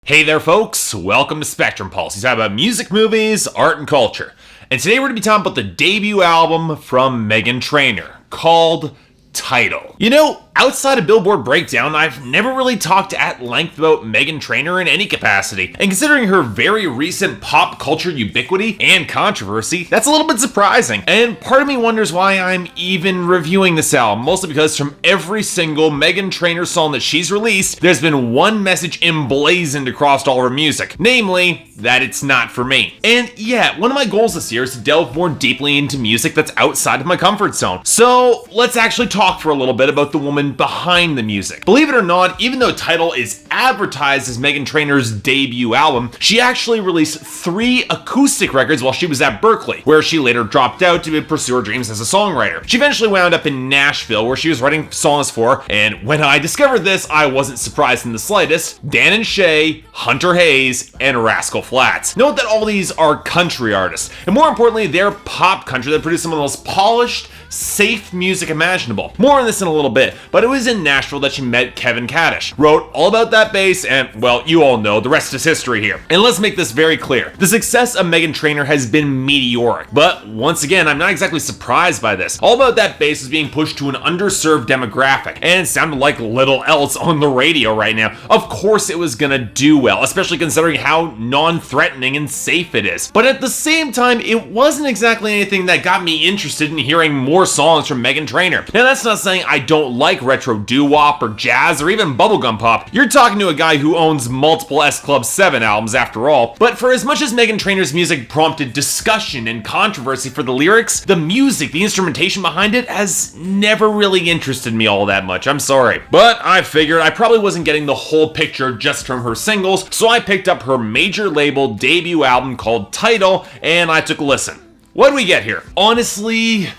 Hey there folks, welcome to Spectrum Pulse. We talk about music, movies, art, and culture. And today we're going to be talking about the debut album from Meghan Trainor called Tidal. You know, outside of Billboard Breakdown, I've never really talked at length about Meghan Trainor in any capacity. And considering her very recent pop culture ubiquity and controversy, that's a little bit surprising. And part of me wonders why I'm even reviewing this album, mostly because from every single Meghan Trainor song that she's released, there's been one message emblazoned across all her music, namely, that it's not for me. And yeah, one of my goals this year is to delve more deeply into music that's outside of my comfort zone. So let's actually talk for a little bit about the woman behind the music. Believe it or not, even though Tidal is advertised as Meghan Trainor's debut album, she actually released 3 acoustic records while she was at Berklee, where she later dropped out to pursue her dreams as a songwriter. She eventually wound up in Nashville, where she was writing songs for, and when I discovered this, I wasn't surprised in the slightest, Dan and Shay, Hunter Hayes, and Rascal Flatts. Note that all these are country artists, and more importantly, they're pop country that produce some of the most polished, safe music imaginable. More on this in a little bit, but it was in Nashville that she met Kevin Kaddish, wrote all about that bass, and well, you all know, the rest is history here. And let's make this very clear. The success of Meghan Trainor has been meteoric, but once again, I'm not exactly surprised by this. All About That Bass is being pushed to an underserved demographic, and it sounded like little else on the radio right now. Of course it was gonna do well, especially considering how non-threatening and safe it is. But at the same time, it wasn't exactly anything that got me interested in hearing more songs from Meghan Trainor. Now that's not saying I don't like retro doo-wop or jazz or even bubblegum pop. You're talking to a guy who owns multiple S Club 7 albums after all. But for as much as Meghan Trainor's music prompted discussion and controversy for the lyrics, the music, the instrumentation behind it has never really interested me all that much. I'm sorry. But I figured I probably wasn't getting the whole picture just from her singles, so I picked up her major label debut album called Tidal and I took a listen. What do we get here? Honestly,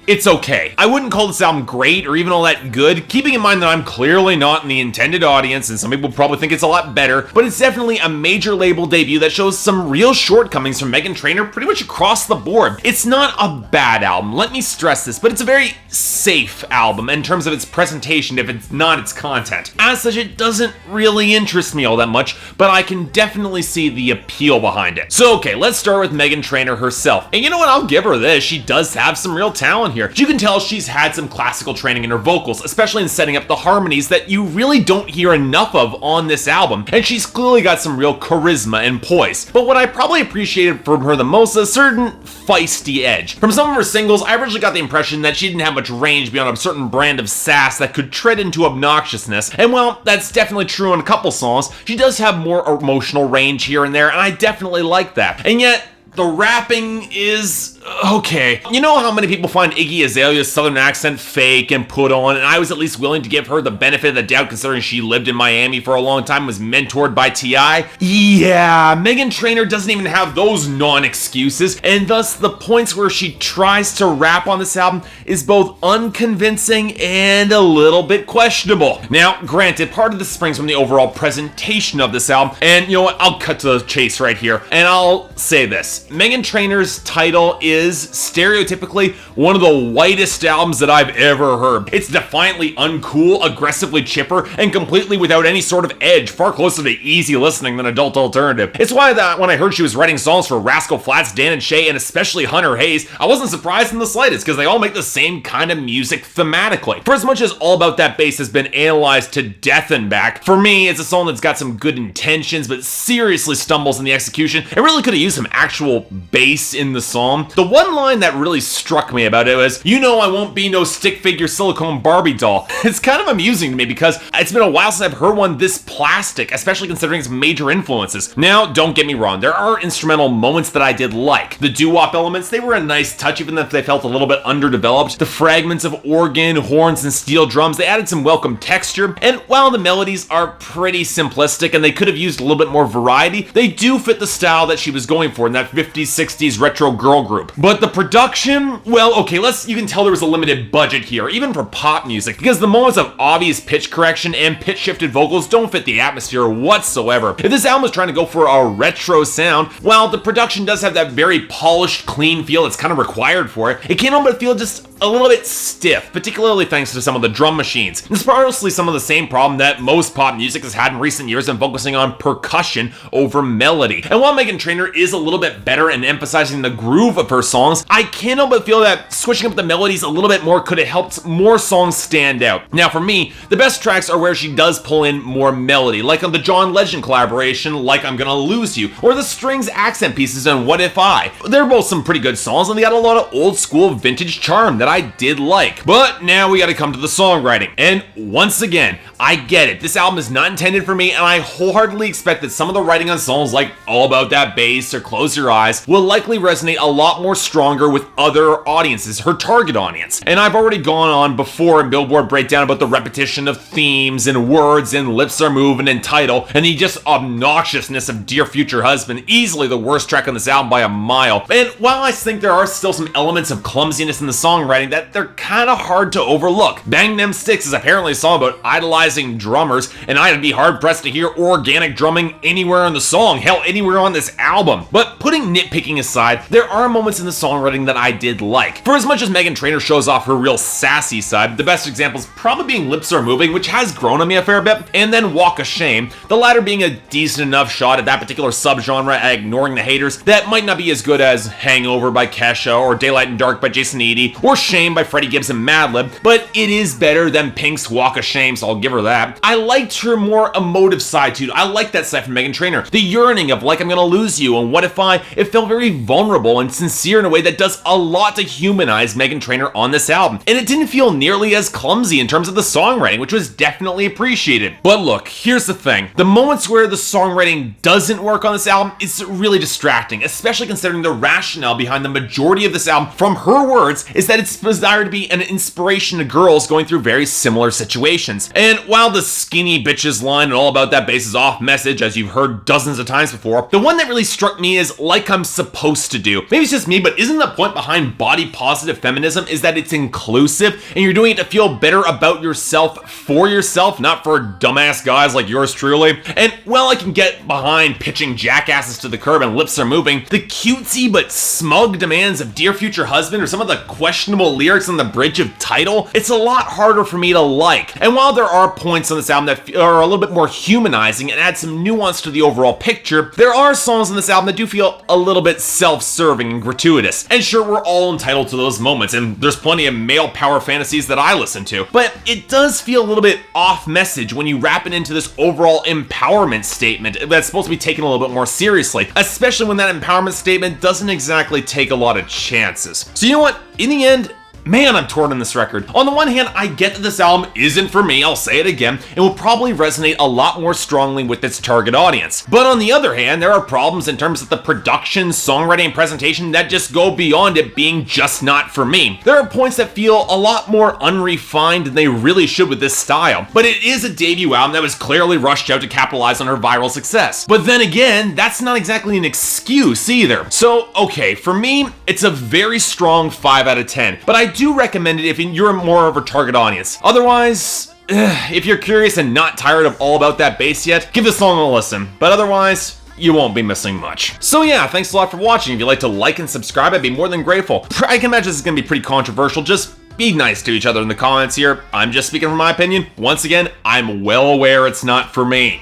it's okay. I wouldn't call this album great or even all that good, keeping in mind that I'm clearly not in the intended audience and some people probably think it's a lot better, but it's definitely a major label debut that shows some real shortcomings from Meghan Trainor pretty much across the board. It's not a bad album, let me stress this, but it's a very safe album in terms of its presentation if it's not its content. As such, it doesn't really interest me all that much, but I can definitely see the appeal behind it. So okay, let's start with Meghan Trainor herself. And you know what, I'll give her this, she does have some real talent here. You can tell she's had some classical training in her vocals, especially in setting up the harmonies that you really don't hear enough of on this album, and she's clearly got some real charisma and poise. But what I probably appreciated from her the most is a certain feisty edge. From some of her singles, I originally got the impression that she didn't have much range beyond a certain brand of sass that could tread into obnoxiousness, and while that's definitely true in a couple songs, she does have more emotional range here and there, and I definitely like that. And yet, the rapping is okay. You know how many people find Iggy Azalea's southern accent fake and put on, and I was at least willing to give her the benefit of the doubt considering she lived in Miami for a long time, was mentored by T.I. Yeah, Meghan Trainor doesn't even have those non-excuses, and thus the points where she tries to rap on this album is both unconvincing and a little bit questionable. Now, granted, part of this springs from the overall presentation of this album, and you know what, I'll cut to the chase right here, and I'll say this. Meghan Trainor's Tidal is stereotypically one of the whitest albums that I've ever heard. It's defiantly uncool, aggressively chipper, and completely without any sort of edge, far closer to easy listening than adult alternative. It's why that when I heard she was writing songs for Rascal Flatts, Dan and Shay, and especially Hunter Hayes, I wasn't surprised in the slightest, because they all make the same kind of music thematically. For as much as All About That Bass has been analyzed to death and back, for me, it's a song that's got some good intentions, but seriously stumbles in the execution. It really could have used some actual bass in the song. The one line that really struck me about it was, "You know I won't be no stick figure silicone Barbie doll." It's kind of amusing to me because it's been a while since I've heard one this plastic, especially considering its major influences. Now, don't get me wrong, there are instrumental moments that I did like. The doo-wop elements, they were a nice touch even if they felt a little bit underdeveloped. The fragments of organ, horns, and steel drums, they added some welcome texture, and while the melodies are pretty simplistic and they could have used a little bit more variety, they do fit the style that she was going for in that 50s, 60s retro girl group. But the production, well, okay, you can tell there was a limited budget here, even for pop music, because the moments of obvious pitch correction and pitch shifted vocals don't fit the atmosphere whatsoever. If this album is trying to go for a retro sound, while the production does have that very polished, clean feel that's kind of required for it, it can't help but feel just a little bit stiff, particularly thanks to some of the drum machines. It's probably some of the same problem that most pop music has had in recent years in focusing on percussion over melody. And while Meghan Trainor is a little bit better in emphasizing the groove of her songs, I can't help but feel that switching up the melodies a little bit more could have helped more songs stand out. Now for me, the best tracks are where she does pull in more melody, like on the John Legend collaboration, Like I'm Gonna Lose You, or the strings accent pieces in What If I. They're both some pretty good songs, and they got a lot of old school vintage charm that I did like. But now we gotta come to the songwriting. And once again, I get it. This album is not intended for me, and I wholeheartedly expect that some of the writing on songs like All About That Bass or Close Your Eyes will likely resonate a lot more stronger with other audiences, her target audience. And I've already gone on before in Billboard Breakdown about the repetition of themes and words and Lips Are Moving and title, and the just obnoxiousness of Dear Future Husband, easily the worst track on this album by a mile. And while I think there are still some elements of clumsiness in the songwriting that they're kind of hard to overlook. Bang Them Sticks is apparently a song about idolizing drummers, and I'd be hard-pressed to hear organic drumming anywhere in the song, hell, anywhere on this album. But putting nitpicking aside, there are moments in the songwriting that I did like. For as much as Meghan Trainor shows off her real sassy side, the best examples probably being Lips Are Moving, which has grown on me a fair bit, and then Walkashame, the latter being a decent enough shot at that particular subgenre at ignoring the haters that might not be as good as Hangover by Kesha, or Daylight and Dark by Jason Eady, or Shame by Freddie Gibbs and Madlib, but it is better than Pink's Walkashame, so I'll give her that. I liked her more emotive side too. I like that side from Meghan Trainor. The yearning of Like I'm Gonna Lose You and What If I, it felt very vulnerable and sincere in a way that does a lot to humanize Meghan Trainor on this album. And it didn't feel nearly as clumsy in terms of the songwriting, which was definitely appreciated. But look, here's the thing. The moments where the songwriting doesn't work on this album, it's really distracting, especially considering the rationale behind the majority of this album, from her words, is that it's desired to be an inspiration to girls going through very similar situations. And while the skinny bitches line and All About That Bass is off message, as you've heard dozens of times before, the one that really struck me is Like I'm Supposed to Do. Maybe it's just me, but isn't the point behind body positive feminism is that it's inclusive and you're doing it to feel better about yourself for yourself, not for dumbass guys like yours truly? And while I can get behind pitching jackasses to the curb and Lips Are Moving, the cutesy but smug demands of Dear Future Husband or some of the questionable lyrics on the bridge of Title, it's a lot harder for me to like. And while there are points on this album that are a little bit more humanizing and add some nuance to the overall picture, there are songs on this album that do feel a little bit self-serving and gratuitous. And sure, we're all entitled to those moments, and there's plenty of male power fantasies that I listen to, but it does feel a little bit off message when you wrap it into this overall empowerment statement that's supposed to be taken a little bit more seriously, especially when that empowerment statement doesn't exactly take a lot of chances. So you know what? In the end, man, I'm torn on this record. On the one hand, I get that this album isn't for me, I'll say it again, and will probably resonate a lot more strongly with its target audience. But on the other hand, there are problems in terms of the production, songwriting, and presentation that just go beyond it being just not for me. There are points that feel a lot more unrefined than they really should with this style, but it is a debut album that was clearly rushed out to capitalize on her viral success. But then again, that's not exactly an excuse either. So, okay, for me, it's a very strong 5 out of 10, but I do recommend it if you're more of a target audience. Otherwise, if you're curious and not tired of All About That Bass yet, give this song a listen. But otherwise, you won't be missing much. So yeah, thanks a lot for watching. If you'd like to like and subscribe, I'd be more than grateful. I can imagine this is going to be pretty controversial. Just be nice to each other in the comments here. I'm just speaking from my opinion. Once again, I'm well aware it's not for me.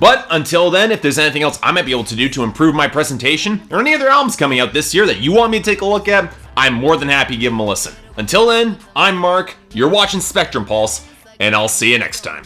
But until then, if there's anything else I might be able to do to improve my presentation, or any other albums coming out this year that you want me to take a look at, I'm more than happy to give them a listen. Until then, I'm Mark, you're watching Spectrum Pulse, and I'll see you next time.